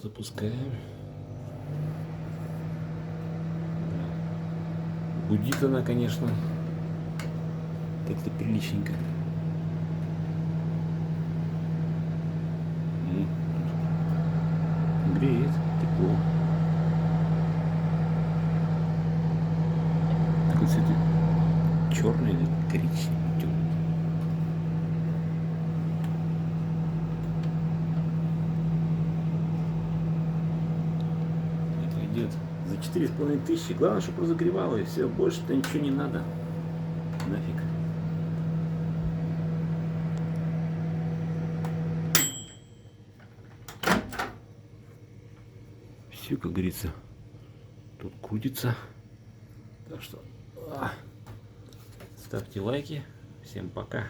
Запускаем. Гудит она, конечно, как-то приличненько. Греет, тепло. Такой цвет черный или коричневый, темный. Это идет за 4500. Главное, чтобы разогревало, и все, больше-то ничего не надо. Нафиг. Все, как говорится, тут крутится. Так что ставьте лайки. Всем пока.